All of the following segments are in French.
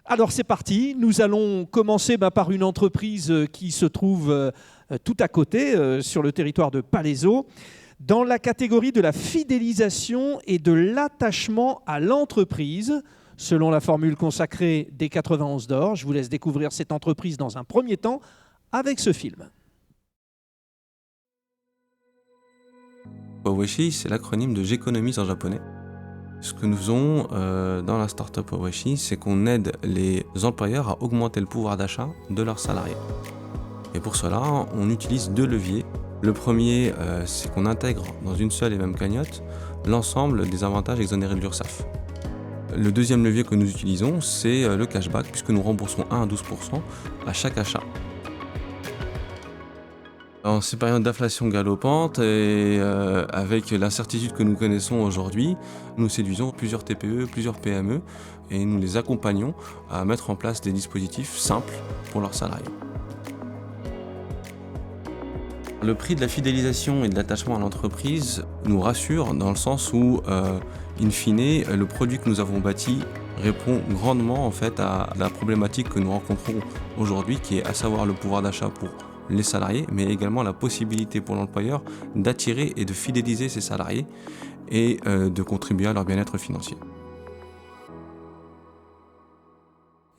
Alors c'est parti, nous allons commencer par une entreprise qui se trouve tout à côté, sur le territoire de Palaiseau, dans la catégorie de la fidélisation et de l'attachement à l'entreprise, selon la formule consacrée des 91 d'or. Je vous laisse découvrir cette entreprise dans un premier temps avec ce film. Wawashi, c'est l'acronyme de j'économise en japonais. Ce que nous faisons dans la startup Wawashi, c'est qu'on aide les employeurs à augmenter le pouvoir d'achat de leurs salariés. Et pour cela, on utilise deux leviers. Le premier, c'est qu'on intègre dans une seule et même cagnotte l'ensemble des avantages exonérés de l'URSSAF. Le deuxième levier que nous utilisons, c'est le cashback, puisque nous remboursons 1 à 12% à chaque achat. En ces périodes d'inflation galopante et avec l'incertitude que nous connaissons aujourd'hui, nous séduisons plusieurs TPE, plusieurs PME et nous les accompagnons à mettre en place des dispositifs simples pour leurs salariés. Le prix de la fidélisation et de l'attachement à l'entreprise nous rassure dans le sens où, in fine, le produit que nous avons bâti répond grandement en fait à la problématique que nous rencontrons aujourd'hui, qui est à savoir le pouvoir d'achat pour les salariés, mais également la possibilité pour l'employeur d'attirer et de fidéliser ses salariés et de contribuer à leur bien-être financier.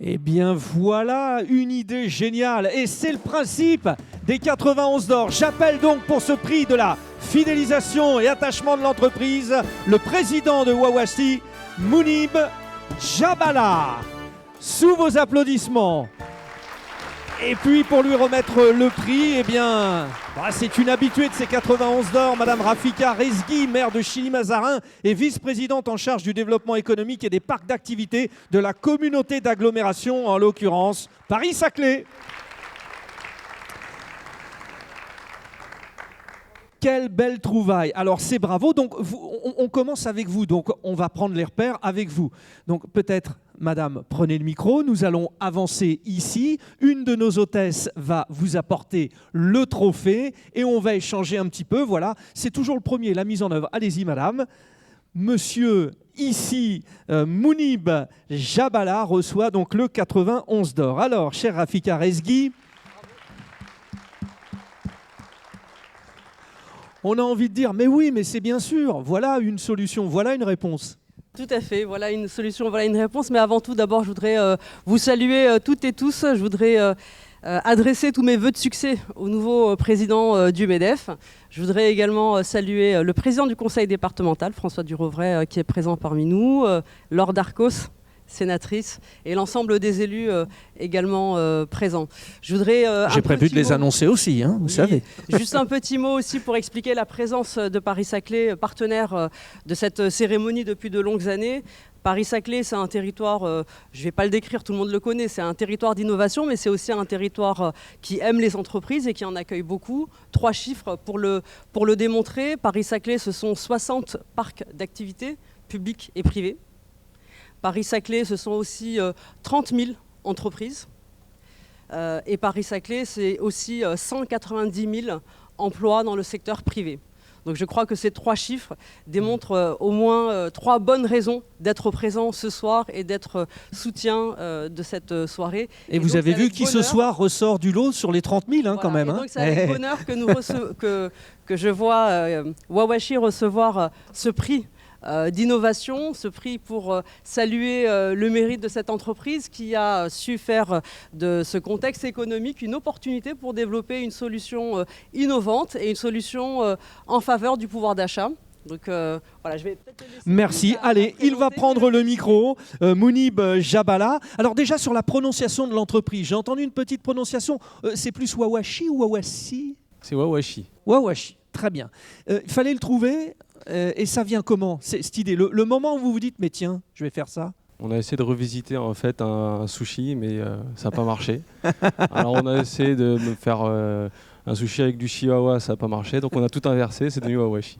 Eh bien voilà une idée géniale et c'est le principe des 91 d'or. J'appelle donc pour ce prix de la fidélisation et attachement de l'entreprise le président de Wawashi, Mounib Jabala. Sous vos applaudissements. Et puis pour lui remettre le prix, eh bien, c'est une habituée de ces 91 d'or, Madame Rafika Rezgui, maire de Chilly-Mazarin et vice-présidente en charge du développement économique et des parcs d'activités de la communauté d'agglomération, en l'occurrence Paris-Saclay. Quelle belle trouvaille. Alors c'est bravo, donc on commence avec vous, donc on va prendre les repères avec vous. Donc peut-être, Madame, prenez le micro, nous allons avancer ici. Une de nos hôtesses va vous apporter le trophée et on va échanger un petit peu. Voilà, c'est toujours le premier, la mise en œuvre. Allez-y, Madame. Monsieur, ici, Mounib Jabala reçoit donc le 91 d'or. Alors, cher Rafika Rezgui, on a envie de dire, mais oui, mais c'est bien sûr, voilà une solution, voilà une réponse. Tout à fait, voilà une solution, voilà une réponse. Mais avant tout, d'abord, je voudrais vous saluer toutes et tous. Je voudrais adresser tous mes vœux de succès au nouveau président du MEDEF. Je voudrais également saluer le président du conseil départemental, François Durovray, qui est présent parmi nous, Laure Darcos, sénatrice, et l'ensemble des élus également présents. Je voudrais j'ai prévu de les annoncer aussi, hein, vous savez. Juste un petit mot aussi pour expliquer la présence de Paris-Saclay, partenaire de cette cérémonie depuis de longues années. Paris-Saclay, c'est un territoire, je ne vais pas le décrire, tout le monde le connaît, c'est un territoire d'innovation, mais c'est aussi un territoire qui aime les entreprises et qui en accueille beaucoup. 3 chiffres pour le démontrer. Paris-Saclay, ce sont 60 parcs d'activités publics et privés. Paris-Saclay, ce sont aussi 30 000 entreprises. Et Paris-Saclay, c'est aussi 190 000 emplois dans le secteur privé. Donc je crois que ces 3 chiffres démontrent au moins 3 bonnes raisons d'être présent ce soir et d'être soutien de cette soirée. Et vous avez vu qui ce soir ressort du lot sur les 30 000 voilà. Quand même. Et donc c'est avec bonheur que je vois Wawashi recevoir ce prix d'innovation, ce prix pour saluer le mérite de cette entreprise qui a su faire de ce contexte économique une opportunité pour développer une solution innovante et une solution en faveur du pouvoir d'achat. Donc voilà, je vais peut-être te laisser. Merci. Allez, il va prendre le micro, Mounib Jabala. Alors déjà sur la prononciation de l'entreprise, j'ai entendu une petite prononciation. C'est plus Wawashi ou Wawashi ? C'est Wawashi. Wawashi, très bien. Il fallait le trouver. Et ça vient comment, cette idée, le moment où vous vous dites, mais tiens, je vais faire ça? On a essayé de revisiter en fait un sushi, mais ça n'a pas marché. Alors on a essayé de me faire un sushi avec du chihuahua, ça n'a pas marché. Donc on a tout inversé, c'est devenu Wawashi.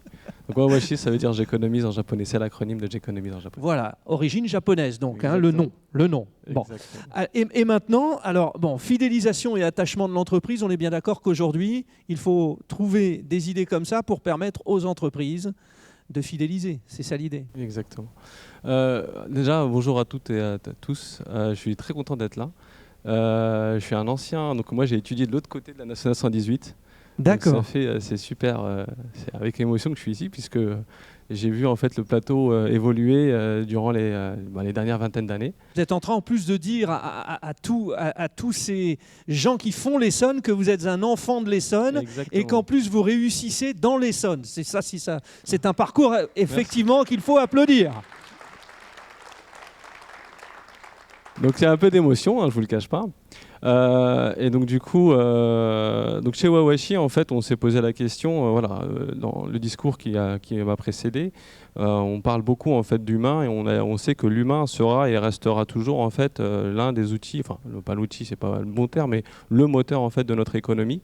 Donc Wawashi, ça veut dire j'économise en japonais. C'est l'acronyme de j'économise en japonais. Voilà, origine japonaise donc, hein, le nom. Bon. Et maintenant, alors bon, fidélisation et attachement de l'entreprise, on est bien d'accord qu'aujourd'hui, il faut trouver des idées comme ça pour permettre aux entreprises de fidéliser. C'est ça l'idée. Exactement. Déjà, bonjour à toutes et à tous. Je suis très content d'être là. Je suis un ancien, donc moi j'ai étudié de l'autre côté de la nationale 118. D'accord. C'est super, c'est avec émotion que je suis ici puisque j'ai vu en fait le plateau évoluer durant les dernières vingtaines d'années. Vous êtes en train en plus de dire à tous ces gens qui font l'Essonne que vous êtes un enfant de l'Essonne et qu'en plus vous réussissez dans l'Essonne. C'est un parcours effectivement qu'il faut applaudir. Donc il y a un peu d'émotion, je vous le cache pas. Et donc du coup, donc chez Wawashi, en fait, on s'est posé la question, dans le discours qui m'a précédé, on parle beaucoup en fait d'humain et on sait que l'humain sera et restera toujours en fait l'un des outils, enfin pas l'outil, c'est pas le bon terme, mais le moteur en fait de notre économie.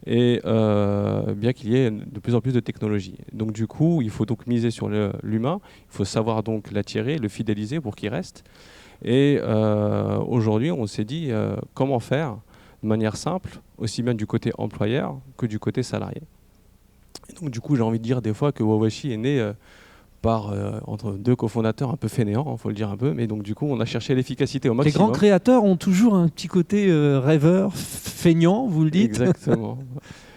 Et bien qu'il y ait de plus en plus de technologies. Donc du coup, il faut donc miser sur l'humain, il faut savoir donc l'attirer, le fidéliser pour qu'il reste. Et aujourd'hui, on s'est dit comment faire de manière simple, aussi bien du côté employeur que du côté salarié. Et donc du coup, j'ai envie de dire des fois que Wawashi est né entre deux cofondateurs un peu fainéants, faut le dire un peu, mais donc du coup, on a cherché l'efficacité au maximum. Les grands créateurs ont toujours un petit côté rêveur, feignant, vous le dites. Exactement.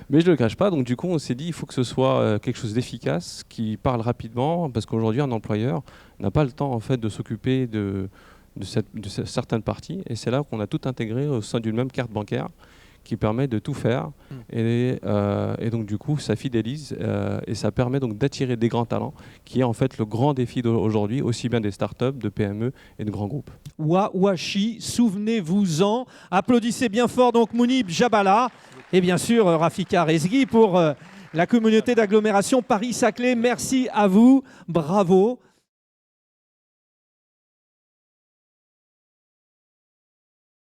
Mais je ne le cache pas, donc du coup, on s'est dit il faut que ce soit quelque chose d'efficace, qui parle rapidement, parce qu'aujourd'hui, un employeur n'a pas le temps en fait de s'occuper de certaines parties, et c'est là qu'on a tout intégré au sein d'une même carte bancaire qui permet de tout faire, et donc du coup ça fidélise et ça permet donc d'attirer des grands talents, qui est en fait le grand défi d'aujourd'hui, aussi bien des startups, de PME et de grands groupes. Wawashi, souvenez-vous-en. Applaudissez bien fort donc Mounib Jabala et bien sûr Rafika Rezgui pour la communauté d'agglomération Paris-Saclay. Merci à vous, bravo.